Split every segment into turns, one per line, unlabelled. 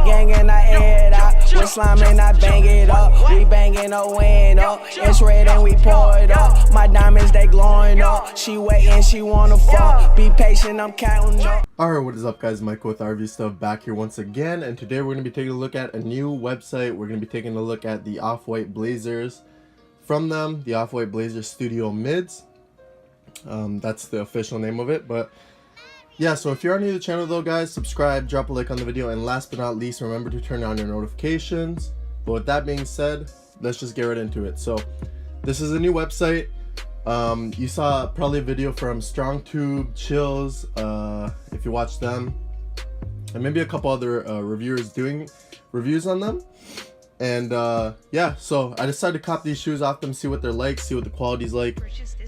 gang and I air it out. With slime and I bang it up. We banging a window. It's red and we pour it up. My diamonds, they glowing up. She waiting, she wanna fuck. Be patient, I'm counting up.
Alright, what is up guys, Michael with RV Stuff back here once again, and today we're going to be taking a look at a new website. We're going to be taking a look at the Off-White Blazers from them, the Off-White Blazers Studio Mids. That's the official name of it, but yeah, so if you're new to the channel though guys, subscribe, drop a like on the video, and last but not least, remember to turn on your notifications. But with that being said, let's just get right into it. So this is a new website. You saw probably a video from StrongTube, Chills, if you watched them, and maybe a couple other reviewers doing reviews on them. And yeah, so I decided to cop these shoes off them, see what they're like, see what the quality's like,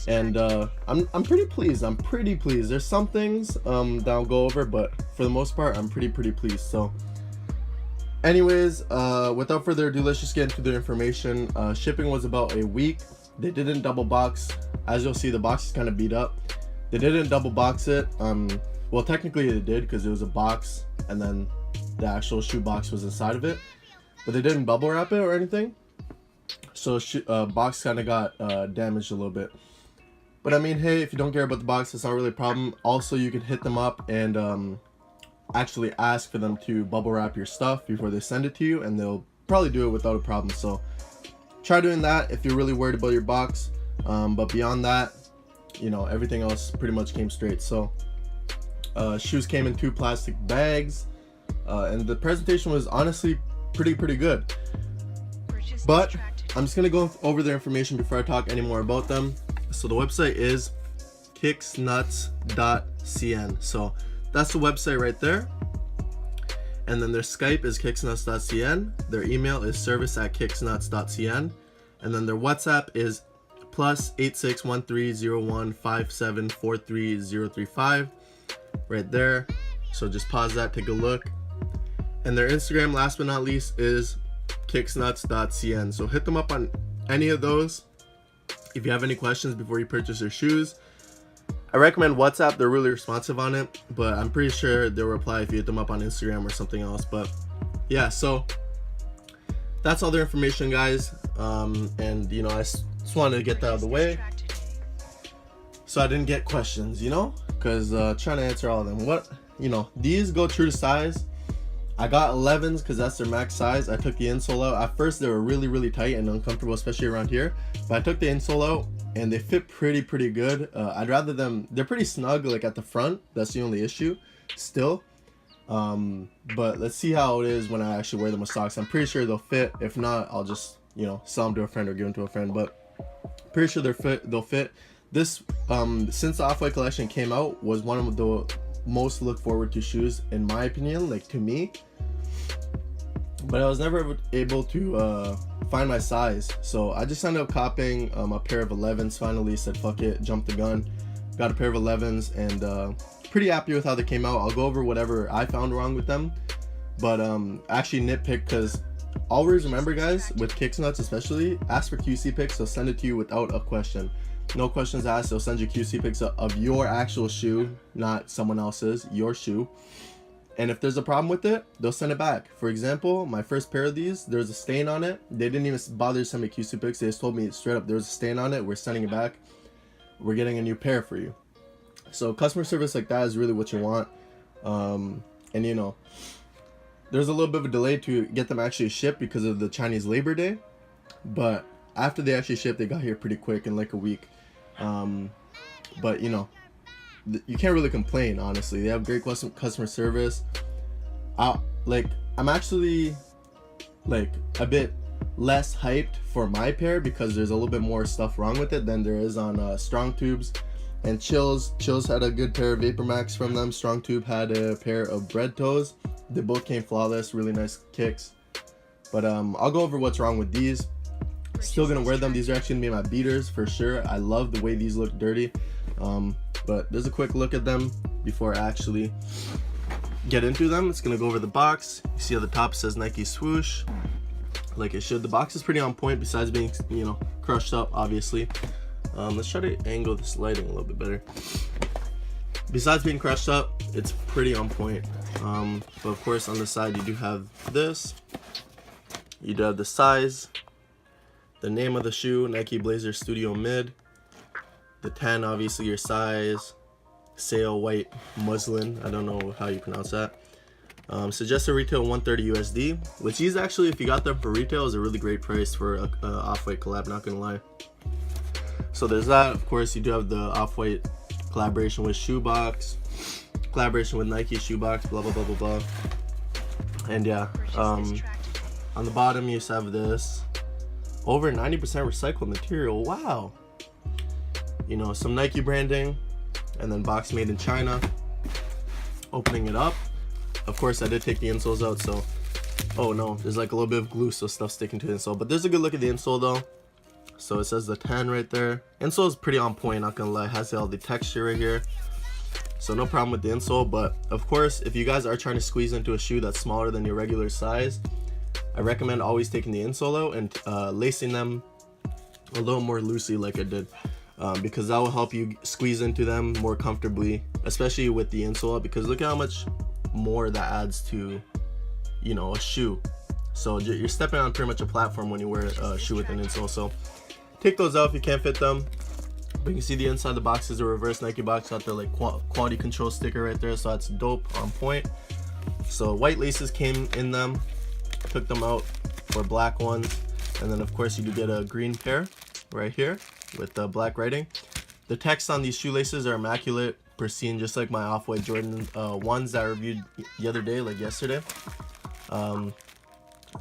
and I'm pretty pleased. I'm pretty pleased. There's some things that I'll go over, but for the most part, I'm pretty pleased. So anyways, without further ado, let's just get into the information. Shipping was about a week. They didn't double box. As you'll see, the box is kind of beat up. They didn't double box it. Well, technically they did, because it was a box and then the actual shoe box was inside of it, but they didn't bubble wrap it or anything, so box kind of got damaged a little bit. But I mean, hey, if you don't care about the box, it's not really a problem. Also, you could hit them up and actually ask for them to bubble wrap your stuff before they send it to you, and they'll probably do it without a problem. So try doing that if you're really worried about your box. But beyond that, you know, everything else pretty much came straight. So shoes came in 2 plastic bags, and the presentation was honestly pretty good. But I'm just gonna go over their information before I talk any more about them. So the website is kicksnuts.cn. So that's the website right there. And then their Skype is kicksnuts.cn. Their email is service@kicksnuts.cn. And then their WhatsApp is +861301574335 right there. So just pause that, take a look. And their Instagram, last but not least, is kicksnuts.cn. So hit them up on any of those if you have any questions before you purchase your shoes. I recommend WhatsApp. They're really responsive on it, but I'm pretty sure they'll reply if you hit them up on Instagram or something else. But yeah, so that's all their information, guys. And you know, I just wanted to get that out of the way so I didn't get questions, you know, because trying to answer all of them. What, you know, these go true to size. I got 11s because that's their max size. I took the insole out. At first they were really tight and uncomfortable, especially around here, but I took the insole out and they fit pretty good. I'd rather them, they're pretty snug like at the front. That's the only issue still. But let's see how it is when I actually wear them with socks. I'm pretty sure they'll fit. If not, I'll just, you know, sell them to a friend or give them to a friend, but pretty sure they'll fit. This since the Off-White collection came out, was one of the most look forward to shoes in my opinion, like to me, but I was never able to find my size, so I just ended up copying a pair of 11s. Finally said fuck it, jumped the gun, got a pair of 11s, and pretty happy with how they came out. I'll go over whatever I found wrong with them, but actually nitpick, because always remember guys, with Kicksnuts especially, ask for QC pics. They'll send it to you without a question. No questions asked. They'll send you QC pics of your actual shoe, not someone else's, your shoe. And if there's a problem with it, they'll send it back. For example, my first pair of these, there's a stain on it. They didn't even bother to send me QC pics. They just told me straight up, there's a stain on it, we're sending it back, we're getting a new pair for you. So customer service like that is really what you want. And you know, there's a little bit of a delay to get them actually shipped because of the Chinese Labor Day, but after they actually shipped, they got here pretty quick in like a week. But you know, you can't really complain, honestly. They have great customer service. I'm actually like a bit less hyped for my pair because there's a little bit more stuff wrong with it than there is on StrongTube's and Chills. Chills had a good pair of Vapor Max from them. StrongTube had a pair of Bread Toes. They both came flawless, really nice kicks. But I'll go over what's wrong with these. Still gonna wear them. These are actually gonna be my beaters for sure. I love the way these look dirty. But there's a quick look at them before I actually get into them. It's gonna go over the box. You see how the top says Nike swoosh, like it should. The box is pretty on point, besides being, you know, crushed up, obviously. Let's try to angle this lighting a little bit better. Besides being crushed up, it's pretty on point. But of course on the side you do have this. You do have the size, the name of the shoe, Nike Blazer Studio Mid, the 10, obviously your size, sail white muslin, I don't know how you pronounce that. Suggested retail $130 USD, which is actually, if you got them for retail, is a really great price for a Off-White collab, not gonna lie. So there's that. Of course you do have the Off-White collaboration with Shoebox, collaboration with Nike Shoebox, blah blah blah blah blah. And yeah, on the bottom you just have this over 90% recycled material. Wow. You know, some Nike branding, and then box made in China. Opening it up, of course I did take the insoles out, so oh no, there's like a little bit of glue, so stuff sticking to the insole, but there's a good look at the insole though. So it says the 10 right there. Insole is pretty on point, not gonna lie. It has all the texture right here, so no problem with the insole. But of course, if you guys are trying to squeeze into a shoe that's smaller than your regular size, I recommend always taking the insole out and lacing them a little more loosely like I did, because that will help you squeeze into them more comfortably, especially with the insole, because look at how much more that adds to, you know, a shoe. So you're stepping on pretty much a platform when you wear a shoe with an insole. So take those out if you can't fit them. But you can see the inside of the box is a reverse Nike box, got the like quality control sticker right there, so that's dope, on point. So white laces came in them, took them out for black ones, and then of course you do get a green pair right here with the black writing. The text on these shoelaces are immaculate, pristine, just like my Off-White Jordan ones that I reviewed the other day, like yesterday.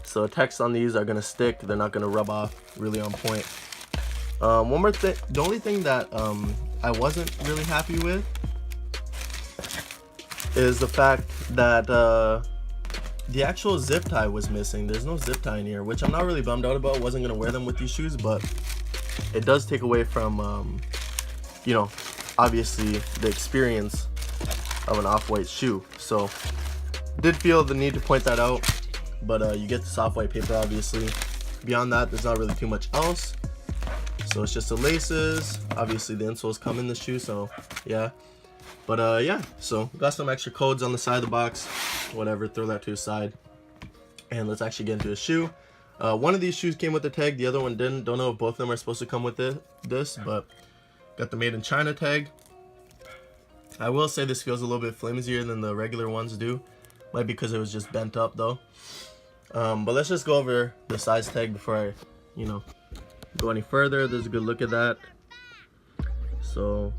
So text on these are gonna stick, they're not gonna rub off, really on point. One more thing, the only thing that I wasn't really happy with is the fact that the actual zip tie was missing. There's no zip tie in here, which I'm not really bummed out about. Wasn't gonna wear them with these shoes, but it does take away from you know, obviously the experience of an Off-White shoe. So did feel the need to point that out, but you get this Off-White paper obviously. Beyond that, there's not really too much else. So it's just the laces, obviously the insoles come in the shoe, so yeah. But yeah, so got some extra codes on the side of the box, whatever, throw that to the side. And let's actually get into a shoe. One of these shoes came with the tag, the other one didn't. Don't know if both of them are supposed to come with this, but got the made in China tag. I will say this feels a little bit flimsier than the regular ones do. Might be because it was just bent up though. But let's just go over the size tag before I, you know, go any further. There's a good look at that. So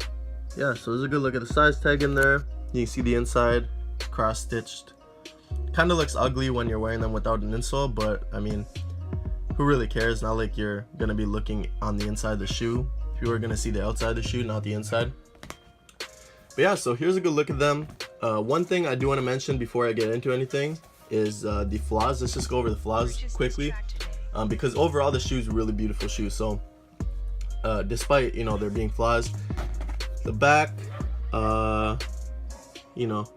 yeah, so there's a good look at the size tag in there. You can see the inside, cross stitched. Kind of looks ugly when you're wearing them without an insole, but I mean, who really cares? Not like you're gonna be looking on the inside of the shoe. If you were gonna see the outside of the shoe, not the inside. But yeah, so here's a good look at them. One thing I do want to mention before I get into anything is the flaws. Let's just go over the flaws quickly, because overall the shoe is a really beautiful shoe. So despite, you know, there being flaws, the back, you know,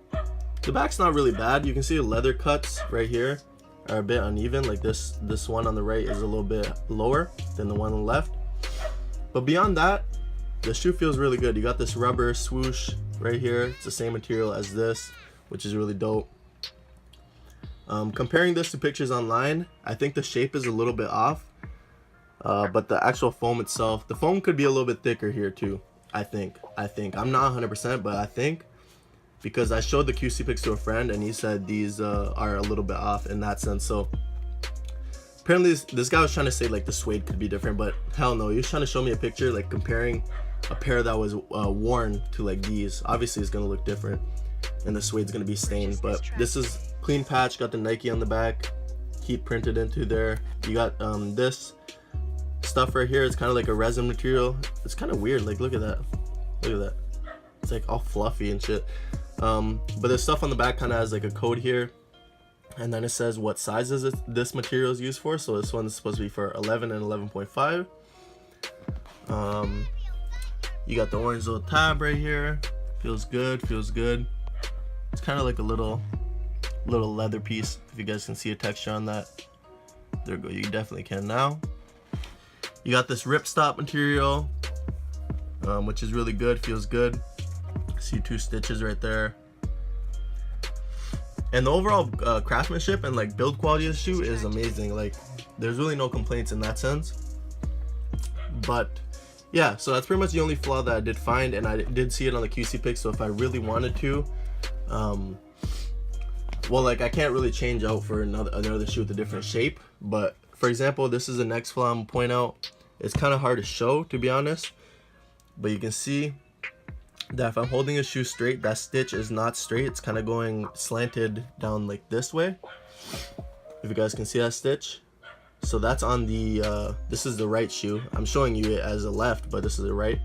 the back's not really bad. You can see the leather cuts right here are a bit uneven. Like this one on the right is a little bit lower than the one on the left. But beyond that, the shoe feels really good. You got this rubber swoosh right here. It's the same material as this, which is really dope. Comparing this to pictures online, I think the shape is a little bit off, but the actual foam itself, the foam could be a little bit thicker here too. I think I'm not 100%, but I think, because I showed the QC pics to a friend and he said these are a little bit off in that sense. So apparently this guy was trying to say like the suede could be different, but hell no, he was trying to show me a picture like comparing a pair that was worn to like these. Obviously it's gonna look different and the suede's gonna be stained, but this is clean patch, got the Nike on the back, heat printed into there. You got this stuff right here. It's kind of like a resin material. It's kind of weird, like look at that, it's like all fluffy and shit. But the stuff on the back kind of has like a code here, and then it says what sizes this material is used for. So this one's supposed to be for 11 and 11.5. You got the orange little tab right here. Feels good. It's kind of like a little leather piece, if you guys can see a texture on that. There we go, you definitely can now. You got this ripstop material, which is really good, feels good. See 2 stitches right there. And the overall craftsmanship and like build quality of the shoe is amazing. Like there's really no complaints in that sense. But yeah, so that's pretty much the only flaw that I did find, and I did see it on the QC pic. So if I really wanted to, well, like I can't really change out for another shoe with a different shape. But for example, this is the next flaw I'm gonna point out. It's kind of hard to show, to be honest, but you can see that if I'm holding a shoe straight, that stitch is not straight. It's kind of going slanted down like this way. If you guys can see that stitch. So that's on the, this is the right shoe. I'm showing you it as a left, but this is the right.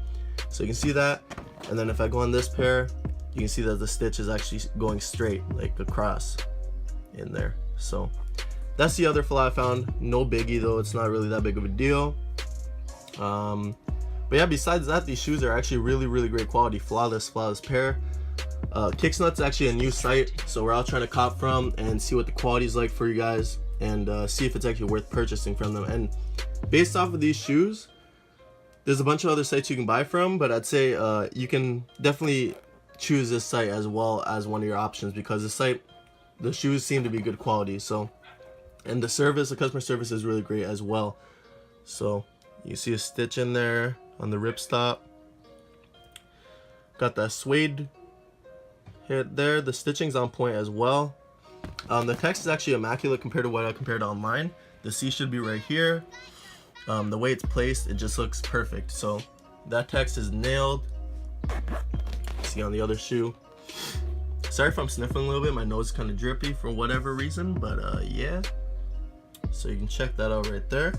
So you can see that. And then if I go on this pair, you can see that the stitch is actually going straight, like across in there. So that's the other flaw I found. No biggie though, it's not really that big of a deal. But yeah, besides that, these shoes are actually really great quality. Flawless pair. Kicksnut's actually a new site, so we're all trying to cop from and see what the quality is like for you guys, and see if it's actually worth purchasing from them. And based off of these shoes, there's a bunch of other sites you can buy from, but I'd say you can definitely choose this site as well as one of your options, because the shoes seem to be good quality. So, and the customer service is really great as well. So you see a stitch in there on the ripstop. Got that suede hit there. The stitching's on point as well. The text is actually immaculate compared to what I compared online. The C should be right here. The way it's placed, it just looks perfect. So that text is nailed. See on the other shoe. Sorry if I'm sniffling a little bit. My nose is kind of drippy for whatever reason, but yeah. So you can check that out right there.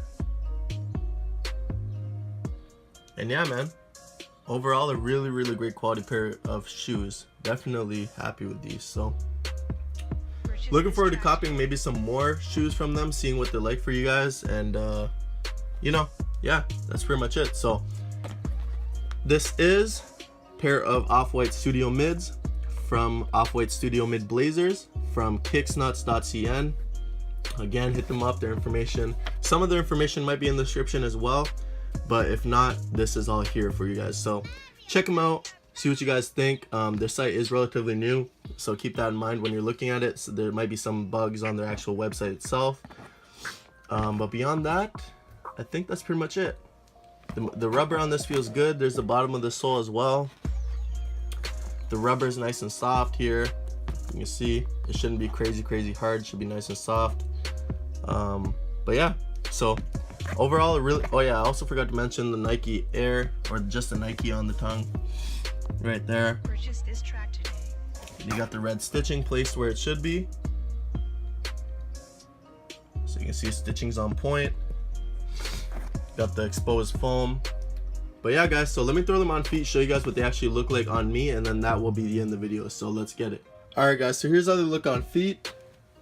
And yeah, man, overall a really great quality pair of shoes. Definitely happy with these. So looking forward to copying maybe some more shoes from them, seeing what they're like for you guys. And you know, yeah, that's pretty much it. So this is a pair of Off-White Studio Mids from Off-White Studio Mid Blazers from kicksnuts.cn. Again, hit them up. Their information, some of their information might be in the description as well, but if not, this is all here for you guys. So check them out, see what you guys think. Their site is relatively new, so keep that in mind when you're looking at it. So there might be some bugs on their actual website itself, but beyond that, I think that's pretty much it. The rubber on this feels good. There's the bottom of the sole as well. The rubber is nice and soft here. You can see it shouldn't be crazy hard. It should be nice and soft. But yeah, so overall, oh yeah, I also forgot to mention the Nike Air, or just the Nike on the tongue right there.
Purchase this track today.
You got the red stitching placed where it should be, so you can see stitching's on point. Got the exposed foam. But yeah, guys, so let me throw them on feet, show you guys what they actually look like on me, and then that will be the end of the video. So let's get it. All right, guys, so here's how they look on feet.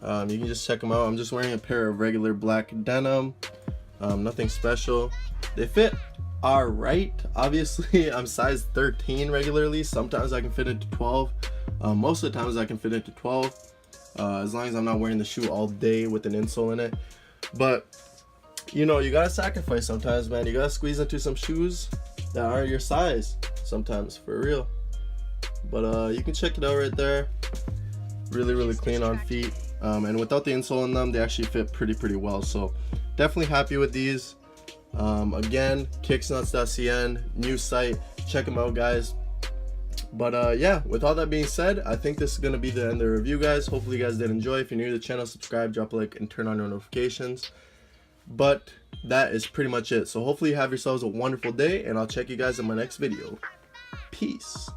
You can just check them out. I'm just wearing a pair of regular black denim. Nothing special. They fit all right. Obviously, I'm size 13 regularly. Sometimes I can fit into 12. Most of the times I can fit into 12, as long as I'm not wearing the shoe all day with an insole in it. But you know, you gotta sacrifice sometimes, man. You gotta squeeze into some shoes that aren't your size sometimes, for real. But you can check it out right there. Really clean on feet, and without the insole in them, they actually fit pretty well. So definitely happy with these. Again, kicksnuts.cn, new site, check them out, guys. But yeah, with all that being said, I think this is gonna be the end of the review, guys. Hopefully you guys did enjoy. If you're new to the channel, subscribe, drop a like, and turn on your notifications. But that is pretty much it. So hopefully you have yourselves a wonderful day, and I'll check you guys in my next video. Peace.